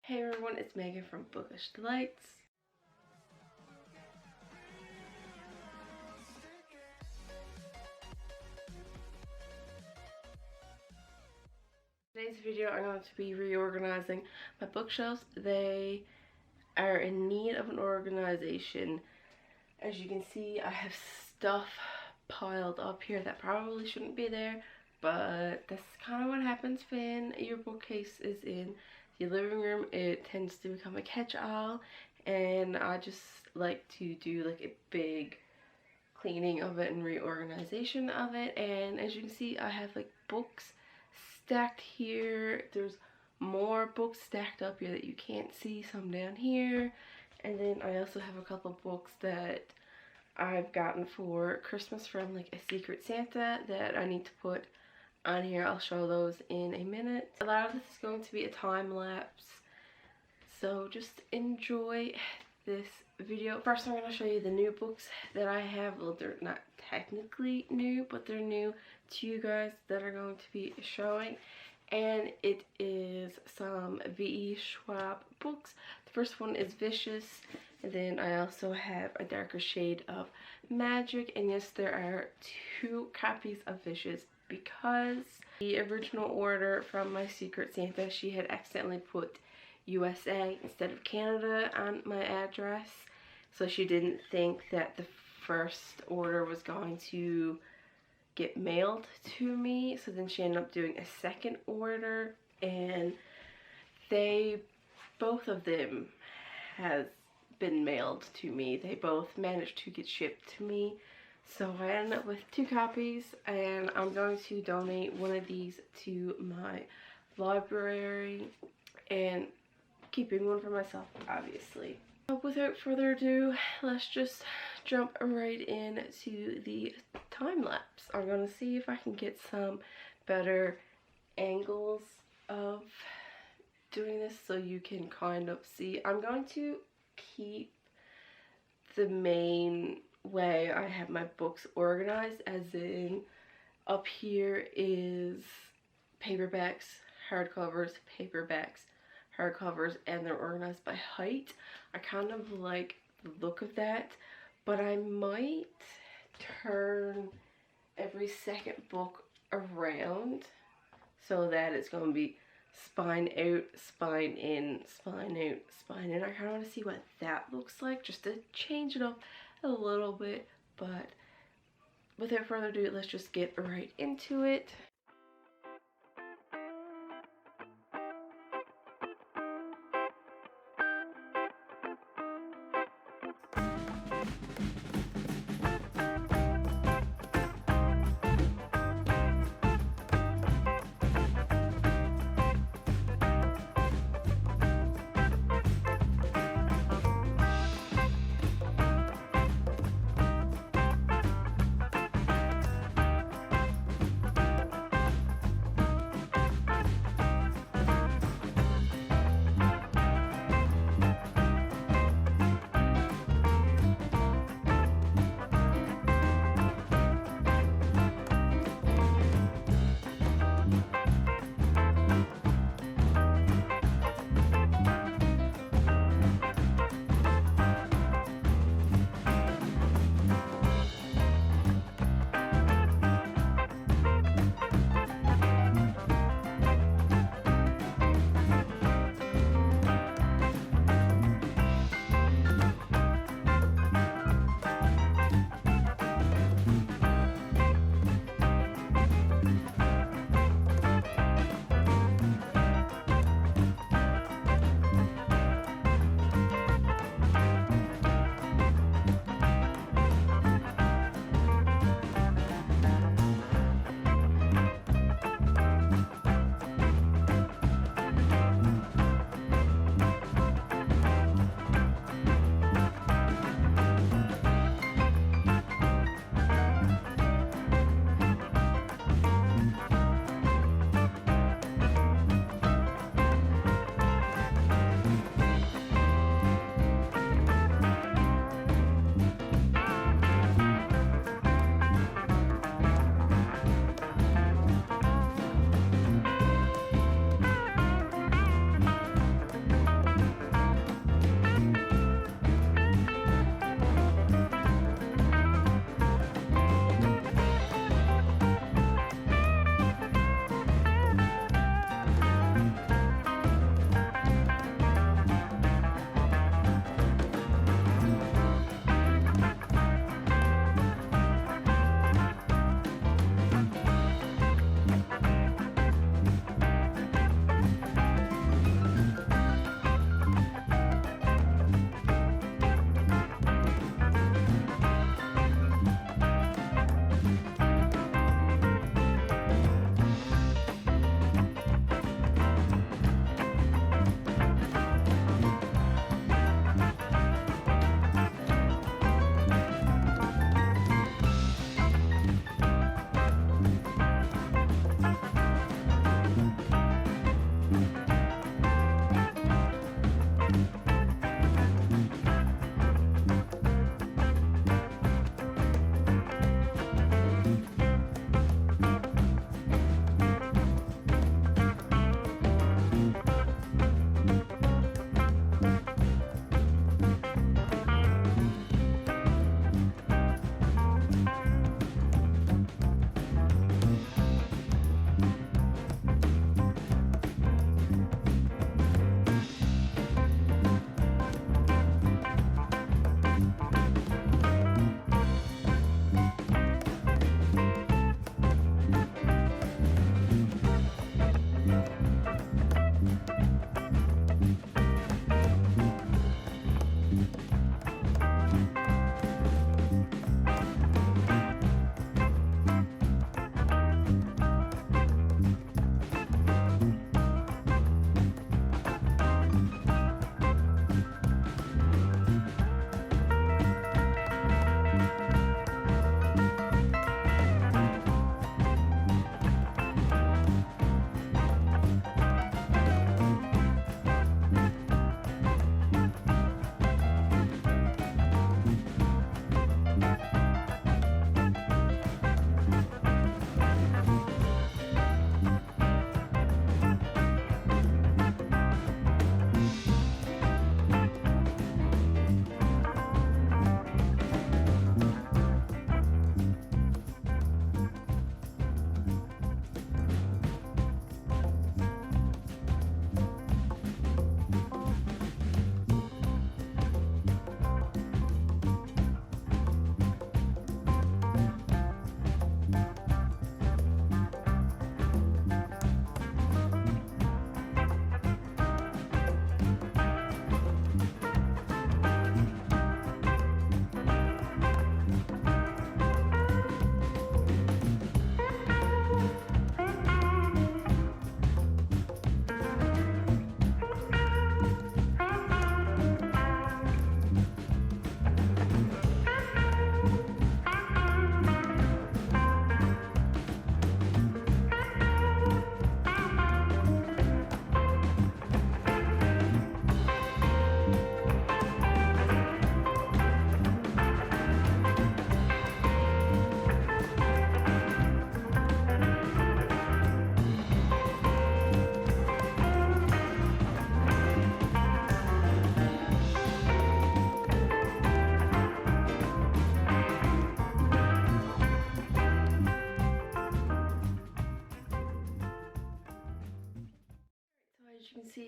Hey everyone, it's Megan from Bookish Delights. Today's video I'm going to be reorganizing my bookshelves. They are in need of an organization. As you can see, I have stuff piled up here that probably shouldn't be there, but that's kind of what happens when your bookcase is in your living room. It tends to become a catch-all, and I just like to do like a big cleaning of it and reorganization of it. And as you can see, I have like books stacked here. There's more books stacked up here that you can't see, some down here. And then I also have a couple books that I've gotten for Christmas from like a Secret Santa that I need to put on here. I'll show those in a minute. A lot of this is going to be a time lapse, so just enjoy this video. First, I'm going to show you the new books that I have. Well, they're not technically new, but they're new to you guys that are going to be showing. And it is some V.E. Schwab books. The first one is Vicious, and then I also have a darker shade of Magic. And yes, there are 2 copies of Vicious because the original order from my Secret Santa, she had accidentally put USA instead of Canada on my address, so she didn't think that the first order was going to get mailed to me. So then she ended up doing a second order, and both of them has been mailed to me. They both managed to get shipped to me, so I ended up with 2 copies, and I'm going to donate one of these to my library and keeping one for myself, obviously. But without further ado, let's just jump right into the time lapse. I'm going to see if I can get some better angles of doing this so you can kind of see. I'm going to keep the main way I have my books organized, as in up here is paperbacks, hardcovers, paperbacks, hardcovers, and they're organized by height. I kind of like the look of that, but I might turn every second book around so that it's going to be spine out, spine in, spine out, spine in. I kind of want to see what that looks like, just to change it up a little bit. But without further ado, let's just get right into it.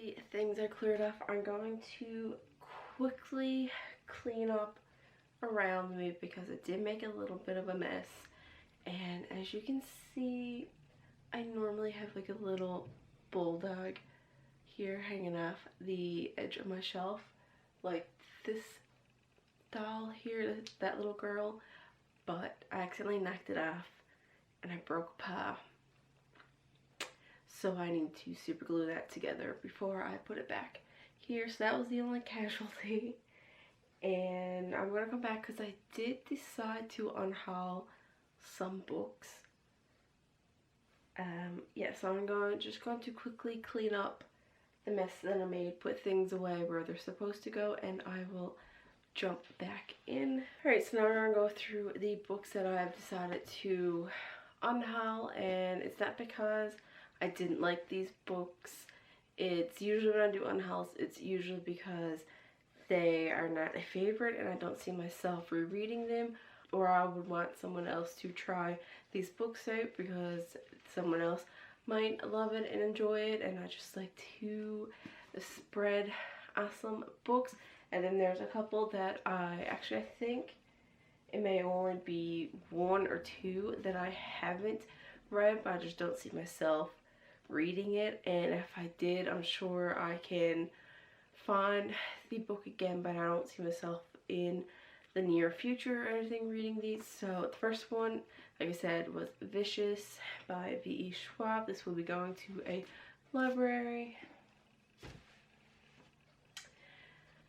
the things are cleared off, I'm going to quickly clean up around me because it did make a little bit of a mess. And as you can see, I normally have like a little bulldog here hanging off the edge of my shelf, like this doll here, that little girl, but I accidentally knocked it off and I broke a paw. So I need to super glue that together before I put it back here. So that was the only casualty. And I'm going to come back because I did decide to unhaul some books. Yeah, so I'm just going to quickly clean up the mess that I made, put things away where they're supposed to go, and I will jump back in. Alright, so now we're going to go through the books that I have decided to unhaul, and it's not because I didn't like these books. It's usually when I do unhauls, it's usually because they are not a favorite and I don't see myself rereading them, or I would want someone else to try these books out because someone else might love it and enjoy it, and I just like to spread awesome books. And then there's a couple that I think it may only be one or two that I haven't read, but I just don't see myself reading it. And if I did, I'm sure I can find the book again, but I don't see myself in the near future or anything reading these. So the first one, like I said, was Vicious by V.E. Schwab. This will be going to a library.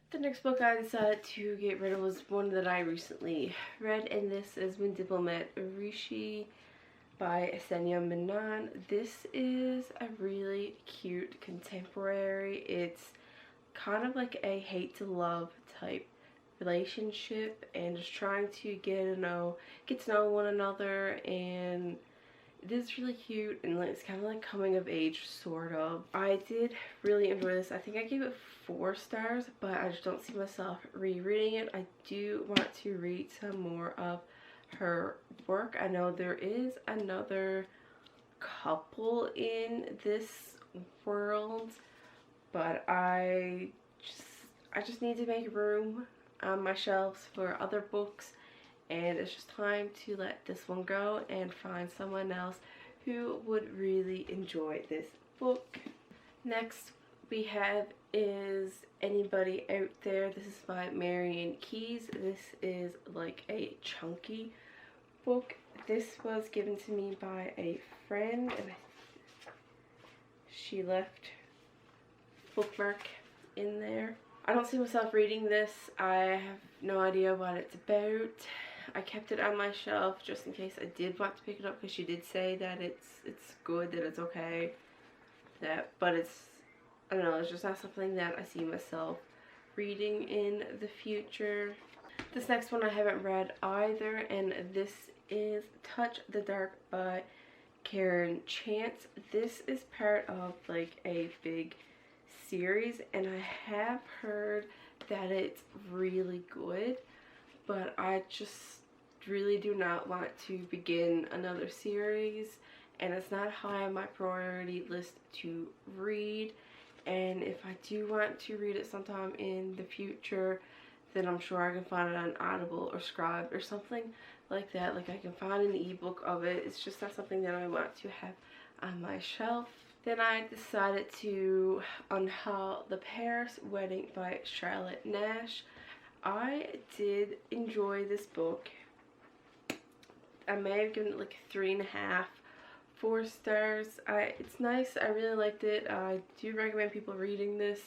The next book I decided to get rid of was one that I recently read, and this is When Diplomat Rishi by Senya Menon. This is a really cute contemporary. It's kind of like a hate to love type relationship, and just trying to get to know one another, and it is really cute, and like, it's kind of like coming of age sort of. I did really enjoy this. I think I gave it 4 stars, but I just don't see myself rereading it. I do want to read some more of her work. I know there is another couple in this world, but I just need to make room on my shelves for other books, and it's just time to let this one go and find someone else who would really enjoy this book. Next we have is Anybody Out There. This is by Marian Keyes. This is like a chunky book. This was given to me by a friend, and she left bookmark in there. I don't see myself reading this. I have no idea what it's about. I kept it on my shelf just in case I did want to pick it up, because she did say that it's good, that it's okay. But it's, I don't know, it's just not something that I see myself reading in the future. This next one I haven't read either, and this is Touch the Dark by Karen Chance. This is part of like a big series, and I have heard that it's really good, but I just really do not want to begin another series, and it's not high on my priority list to read. And if I do want to read it sometime in the future, then I'm sure I can find it on Audible or Scribe or something like that. Like I can find an ebook of it. It's just not something that I want to have on my shelf. Then I decided to unhaul The Paris Wedding by Charlotte Nash. I did enjoy this book. I may have given it like 3.5, 4 stars. It's nice. I really liked it. I do recommend people reading this.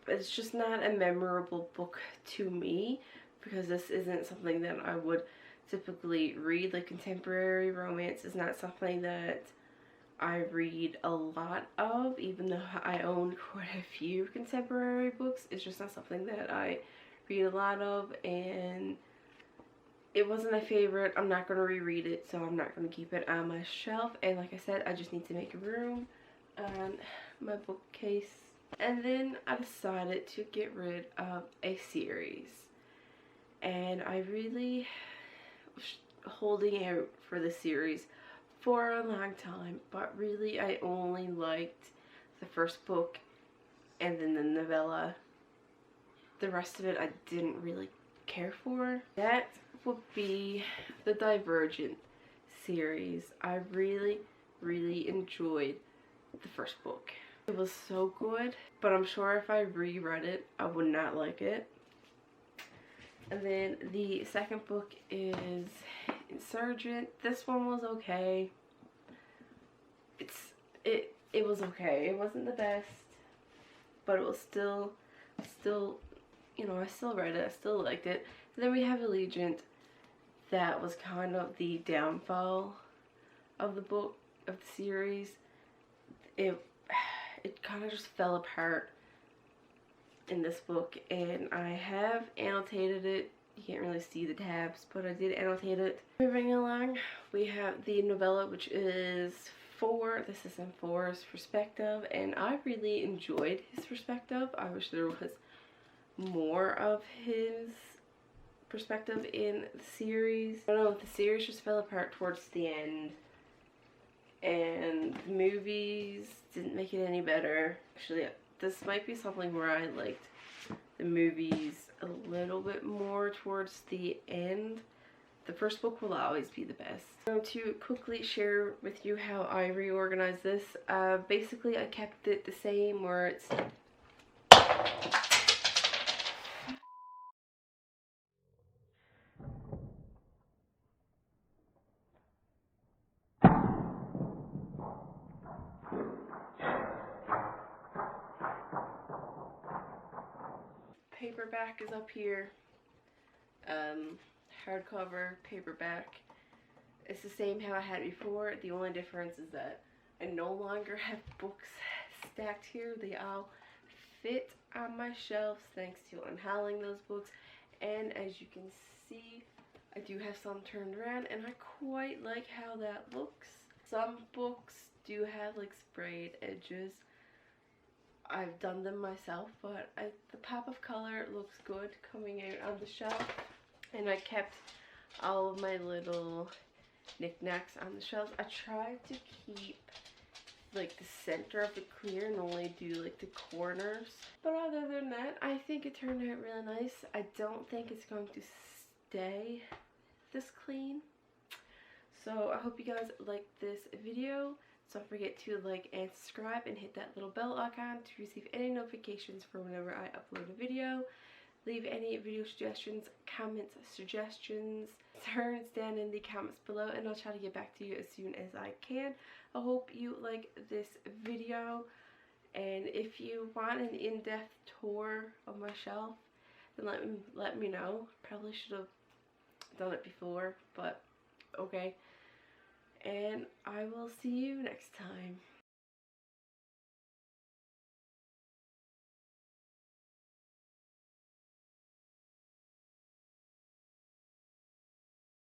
But it's just not a memorable book to me, because this isn't something that I would typically read. Like contemporary romance is not something that I read a lot of, even though I own quite a few contemporary books. It's just not something that I read a lot of, and it wasn't a favorite. I'm not going to reread it, so I'm not going to keep it on my shelf. And like I said, I just need to make room on my bookcase. And then I decided to get rid of a series, and I really was holding out for the series for a long time, but really I only liked the first book and then the novella. The rest of it I didn't really care for. That would be the Divergent series. I really enjoyed the first book. It was so good, but I'm sure if I reread it, I would not like it. And then the second book is Insurgent. This one was okay. It was okay. It wasn't the best, but it was still, you know, I still read it. I still liked it. And then we have Allegiant. That was kind of the downfall of the book, of the series. It kind of just fell apart in this book, and I have annotated it. You can't really see the tabs, but I did annotate it. Moving along, we have the novella, which is 4. This is in 4's perspective, and I really enjoyed his perspective. I wish there was more of his perspective in the series. I don't know, the series just fell apart towards the end, and the movies didn't make it any better. Actually, this might be something where I liked the movies a little bit more towards the end. The first book will always be the best. I'm going to quickly share with you how I reorganized this. Basically, I kept it the same, where it's paperback is up here. Hardcover, paperback. It's the same how I had it before. The only difference is that I no longer have books stacked here. They all fit on my shelves thanks to unhauling those books. And as you can see, I do have some turned around, and I quite like how that looks. Some books do have like sprayed edges. I've done them myself, but the pop of color looks good coming out on the shelf. And I kept all of my little knickknacks on the shelves. I tried to keep like the center of it clear and only do like the corners. But other than that, I think it turned out really nice. I don't think it's going to stay this clean. So I hope you guys like this video. Don't forget to like and subscribe and hit that little bell icon to receive any notifications for whenever I upload a video. Leave any video suggestions, comments, suggestions, concerns down in the comments below, and I'll try to get back to you as soon as I can. I hope you like this video, and if you want an in-depth tour of my shelf, then let me know. Probably should have done it before, but okay. And I will see you next time.